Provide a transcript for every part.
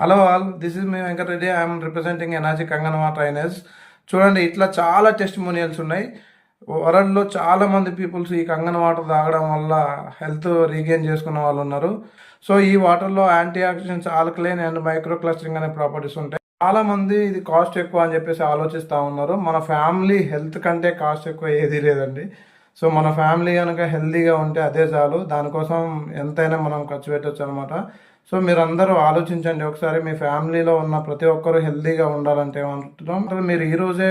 Hello all, this is me Venkatareddy. I'm representing energy కంగనవా trainers. చూడండి, ఇట్లా చాలా టెస్టిమోనియల్స్ ఉన్నాయి. వరల్డ్లో చాలా మంది పీపుల్స్ ఈ కంగన వాటర్ తాగడం వల్ల హెల్త్ రీగెయిన్ చేసుకున్న వాళ్ళు ఉన్నారు. సో ఈ వాటర్లో antioxidants, alkaline and micro clustering అనే ప్రాపర్టీస్ ఉంటాయి. చాలా మంది ఇది కాస్ట్ ఎక్కువ అని చెప్పేసి ఆలోచిస్తూ ఉన్నారు. మన ఫ్యామిలీ హెల్త్ కంటే కాస్ట్ ఎక్కువ ఏది లేదండి. సో మన ఫ్యామిలీ కనుక హెల్తీగా ఉంటే అదే చాలు. దానికోసం ఎంతైనా మనం ఖర్చు పెట్టవచ్చు అనమాట. సో మీరందరూ ఆలోచించండి ఒకసారి. మీ ఫ్యామిలీలో ఉన్న ప్రతి ఒక్కరూ హెల్తీగా ఉండాలంటే ఏమంటున్నాం, మీరు ఈరోజే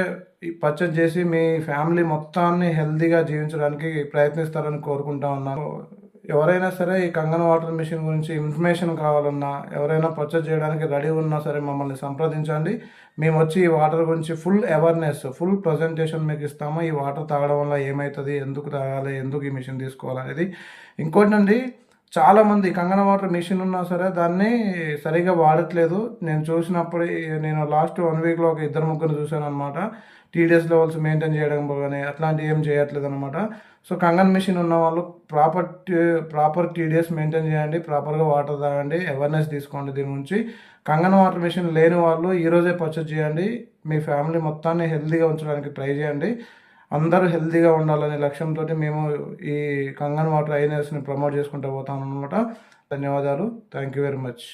పర్చేజ్ చేసి మీ ఫ్యామిలీ మొత్తాన్ని హెల్తీగా జీవించడానికి ప్రయత్నిస్తారని కోరుకుంటా ఉన్నాను. ఎవరైనా సరే ఈ కంగన్ వాటర్ మిషన్ గురించి ఇన్ఫర్మేషన్ కావాలన్నా, ఎవరైనా పర్చేజ్ చేయడానికి రెడీ ఉన్నా సరే మమ్మల్ని సంప్రదించండి. మేము వచ్చి ఈ వాటర్ గురించి ఫుల్ అవేర్నెస్, ఫుల్ ప్రజెంటేషన్ మీకు ఇస్తాము. ఈ వాటర్ తాగడం వల్ల ఏమవుతుంది, ఎందుకు తాగాలి, ఎందుకు ఈ మిషన్ తీసుకోవాలి అనేది. ఇంకోటండి, చాలామంది కంగన వాటర్ మిషన్ ఉన్నా సరే దాన్ని సరిగా వాడట్లేదు. నేను చూసినప్పుడు, నేను లాస్ట్ 1 వీక్లో ఒక 2-3 చూశాను అనమాట. టీడీఎస్ లెవెల్స్ మెయింటైన్ చేయడం కానీ అట్లాంటివి ఏం చేయట్లేదు అనమాట. సో కంగన్ మిషన్ ఉన్న వాళ్ళు ప్రాపర్ టీడీఎస్ మెయింటైన్ చేయండి, ప్రాపర్గా వాటర్ తాగండి, అవేర్నెస్ తీసుకోండి దీని గురించి. కంగన్ వాటర్ మిషన్ లేని వాళ్ళు ఈరోజే పర్చేజ్ చేయండి. మీ ఫ్యామిలీ మొత్తాన్ని హెల్తీగా ఉంచడానికి ట్రై చేయండి. అందరూ హెల్తీగా ఉండాలనే లక్ష్యంతో మేము ఈ కంగన్ వాటర్ ఐనర్స్ని ప్రమోట్ చేసుకుంటూ పోతాం అనమాట. ధన్యవాదాలు. Thank you very much.